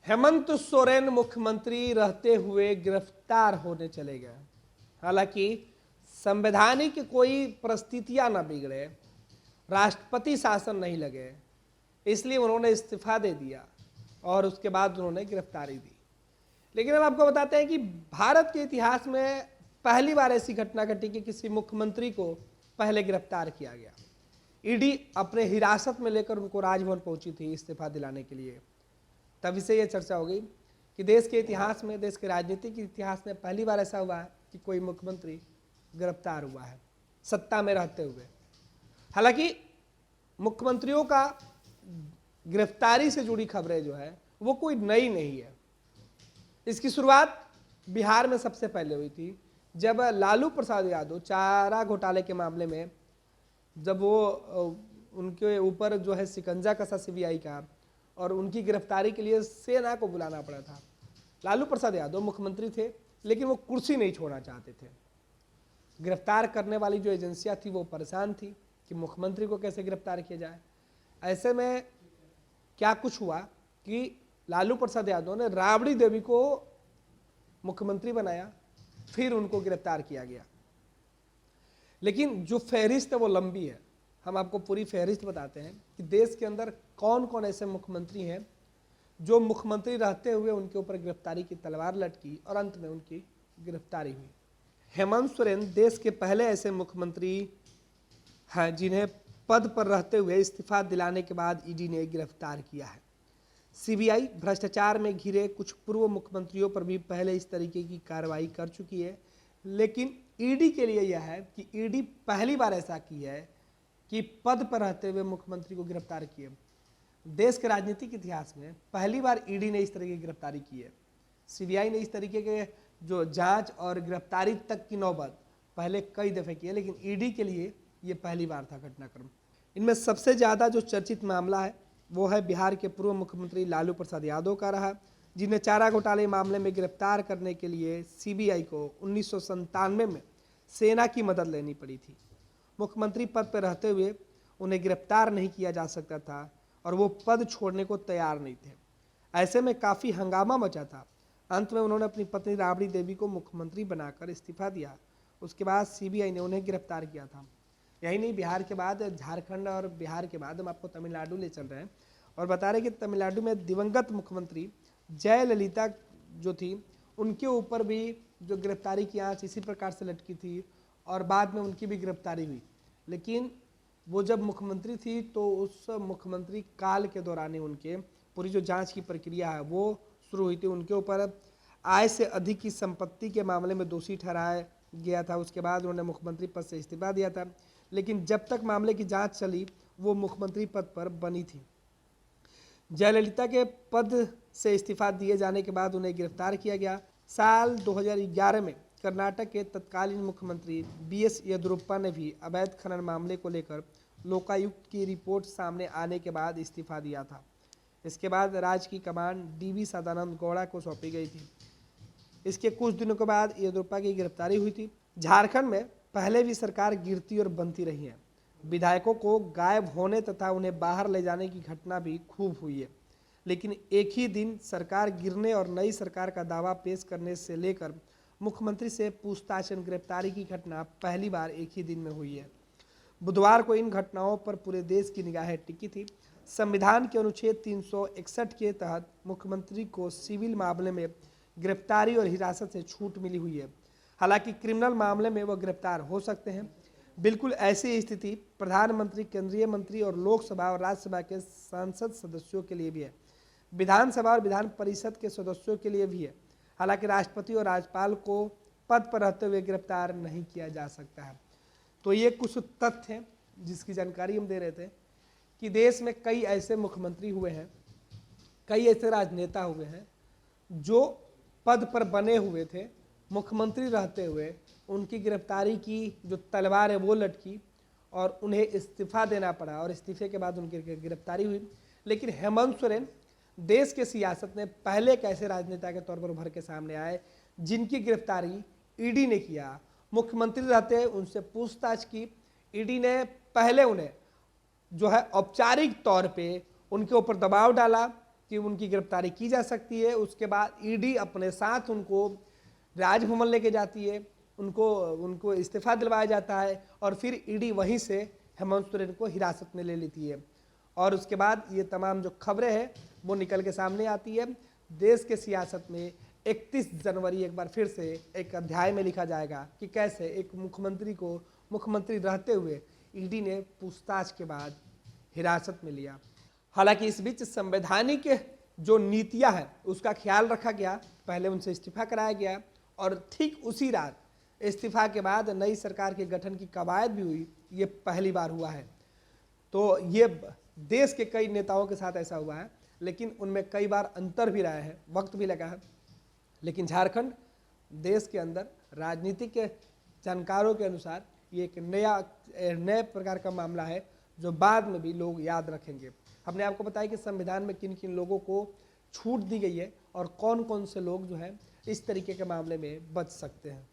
हेमंत सोरेन मुख्यमंत्री रहते हुए गिरफ्तार होने चले गए। हालांकि संवैधानिक कोई परिस्थितियां न बिगड़े, राष्ट्रपति शासन नहीं लगे, इसलिए उन्होंने इस्तीफा दे दिया और उसके बाद उन्होंने गिरफ्तारी दी। लेकिन हम आपको बताते हैं कि भारत के इतिहास में पहली बार ऐसी घटना घटी कि किसी मुख्यमंत्री को पहले गिरफ्तार किया गया। ईडी अपने हिरासत में लेकर उनको राजभवन पहुंची थी इस्तीफा दिलाने के लिए। तभी से यह चर्चा हो गई कि देश के इतिहास में, देश के राजनीतिक इतिहास में पहली बार ऐसा हुआ है कि कोई मुख्यमंत्री गिरफ्तार हुआ है सत्ता में रहते हुए। हालांकि मुख्यमंत्रियों का गिरफ्तारी से जुड़ी खबरें जो है वो कोई नई नहीं है। इसकी शुरुआत बिहार में सबसे पहले हुई थी, जब लालू प्रसाद यादव चारा घोटाले के मामले में जब वो उनके ऊपर जो है शिकंजा कसा सीबीआई का, और उनकी गिरफ्तारी के लिए सेना को बुलाना पड़ा था। लालू प्रसाद यादव मुख्यमंत्री थे, लेकिन वो कुर्सी नहीं छोड़ना चाहते थे। गिरफ्तार करने वाली जो एजेंसियां थी वो परेशान थी कि मुख्यमंत्री को कैसे गिरफ्तार किया जाए। ऐसे में क्या कुछ हुआ कि लालू प्रसाद यादव ने राबड़ी देवी को मुख्यमंत्री बनाया, फिर उनको गिरफ्तार किया गया। लेकिन जो फहरिस्त है वो लंबी है। हम आपको पूरी फहरिस्त बताते हैं कि देश के अंदर कौन कौन ऐसे मुख्यमंत्री हैं जो मुख्यमंत्री रहते हुए उनके ऊपर गिरफ्तारी की तलवार लटकी और अंत में उनकी गिरफ्तारी हुई। हेमंत सोरेन देश के पहले ऐसे मुख्यमंत्री हैं जिन्हें पद पर रहते हुए इस्तीफा दिलाने के बाद ईडी ने गिरफ्तार किया है। सीबीआई भ्रष्टाचार में घिरे कुछ पूर्व मुख्यमंत्रियों पर भी पहले इस तरीके की कार्रवाई कर चुकी है, लेकिन ईडी के लिए यह है कि ईडी पहली बार ऐसा की है कि पद पर रहते हुए मुख्यमंत्री को गिरफ्तार किए। देश के राजनीतिक इतिहास में पहली बार ईडी ने इस तरह की गिरफ्तारी की है। सीबीआई ने इस तरीके के जो जांच और गिरफ्तारी तक की नौबत पहले कई दफे की है, लेकिन ईडी के लिए ये पहली बार था घटनाक्रम। इनमें सबसे ज़्यादा जो चर्चित मामला है वो है बिहार के पूर्व मुख्यमंत्री लालू प्रसाद यादव का रहा, जिन्हें चारा घोटाले मामले में गिरफ्तार करने के लिए सीबीआई को 1997 में सेना की मदद लेनी पड़ी थी। मुख्यमंत्री पद पर रहते हुए उन्हें गिरफ्तार नहीं किया जा सकता था और वो पद छोड़ने को तैयार नहीं थे। ऐसे में काफ़ी हंगामा मचा था। अंत में उन्होंने अपनी पत्नी राबड़ी देवी को मुख्यमंत्री बनाकर इस्तीफा दिया। उसके बाद सीबीआई ने उन्हें गिरफ्तार किया था। यही नहीं, बिहार के बाद झारखंड और बिहार के बाद हम आपको तमिलनाडु ले चल रहे हैं और बता रहे कि तमिलनाडु में दिवंगत मुख्यमंत्री जयललिता जो थी, उनके ऊपर भी जो गिरफ्तारी की आंच इसी प्रकार से लटकी थी और बाद में उनकी भी गिरफ्तारी हुई। लेकिन वो जब मुख्यमंत्री थी तो उस मुख्यमंत्री काल के दौरान ही उनके पूरी जो जांच की प्रक्रिया है वो शुरू हुई थी। उनके ऊपर आय से अधिक की संपत्ति के मामले में दोषी ठहराया गया था। उसके बाद उन्होंने मुख्यमंत्री पद से इस्तीफा दिया था, लेकिन जब तक मामले की जांच चली वो मुख्यमंत्री पद पर बनी थी। जयललिता के पद से इस्तीफा दिए जाने के बाद उन्हें गिरफ्तार किया गया। साल 2011 में कर्नाटक के तत्कालीन मुख्यमंत्री बीएस येदियुरप्पा ने भी अवैध खनन मामले को लेकर लोकायुक्त की रिपोर्ट सामने आने के बाद इस्तीफा दिया था। इसके बाद राज्य की कमान डीवी सदानंद गौड़ा को सौंपी गई थी। इसके कुछ दिनों के बाद येदियुरप्पा की गिरफ्तारी हुई थी। झारखंड में पहले भी सरकार गिरती और बनती रही है। विधायकों को गायब होने तथा उन्हें बाहर ले जाने की घटना भी खूब हुई है, लेकिन एक ही दिन सरकार गिरने और नई सरकार का दावा पेश करने से लेकर मुख्यमंत्री से पूछताछ एवं गिरफ्तारी की घटना पहली बार एक ही दिन में हुई है। बुधवार को इन घटनाओं पर पूरे देश की निगाहें टिकी थी। संविधान के अनुच्छेद 361 के तहत मुख्यमंत्री को सिविल मामले में गिरफ्तारी और हिरासत से छूट मिली हुई है। हालांकि क्रिमिनल मामले में वह गिरफ्तार हो सकते हैं। बिल्कुल ऐसी स्थिति प्रधानमंत्री, केंद्रीय मंत्री और लोकसभा और राज्यसभा के संसद सदस्यों के लिए भी है। विधानसभा और विधान परिषद के सदस्यों के लिए भी है। हालांकि राष्ट्रपति और राज्यपाल को पद पर रहते हुए गिरफ्तार नहीं किया जा सकता है। तो ये कुछ तथ्य हैं जिसकी जानकारी हम दे रहे थे कि देश में कई ऐसे मुख्यमंत्री हुए हैं, कई ऐसे राजनेता हुए हैं जो पद पर बने हुए थे, मुख्यमंत्री रहते हुए उनकी गिरफ्तारी की जो तलवार है वो लटकी और उन्हें इस्तीफा देना पड़ा और इस्तीफे के बाद उनकी गिरफ्तारी हुई। लेकिन हेमंत सोरेन देश के सियासत में पहले एक ऐसे राजनेता के तौर पर उभर के सामने आए जिनकी गिरफ्तारी ईडी ने किया। मुख्यमंत्री रहते उनसे पूछताछ की। ईडी ने पहले उन्हें जो है औपचारिक तौर पे उनके ऊपर दबाव डाला कि उनकी गिरफ्तारी की जा सकती है। उसके बाद ईडी अपने साथ उनको राजभवन लेके जाती है, उनको इस्तीफा दिलवाया जाता है और फिर ईडी वहीं से हेमंत सोरेन को हिरासत में ले लेती है। और उसके बाद ये तमाम जो खबरें हैं वो निकल के सामने आती है। देश के सियासत में 31 जनवरी एक बार फिर से एक अध्याय में लिखा जाएगा कि कैसे एक मुख्यमंत्री को मुख्यमंत्री रहते हुए ईडी ने पूछताछ के बाद हिरासत में लिया। हालांकि इस बीच संवैधानिक जो नीतियां हैं उसका ख्याल रखा गया, पहले उनसे इस्तीफा कराया गया और ठीक उसी रात इस्तीफा के बाद नई सरकार के गठन की कवायद भी हुई। ये पहली बार हुआ है। तो ये देश के कई नेताओं के साथ ऐसा हुआ है, लेकिन उनमें कई बार अंतर भी रहा है, वक्त भी लगा है। लेकिन झारखंड देश के अंदर राजनीतिक जानकारों के अनुसार ये एक नए प्रकार का मामला है जो बाद में भी लोग याद रखेंगे। हमने आपको बताया कि संविधान में किन किन लोगों को छूट दी गई है और कौन कौन से लोग जो है इस तरीके के मामले में बच सकते हैं।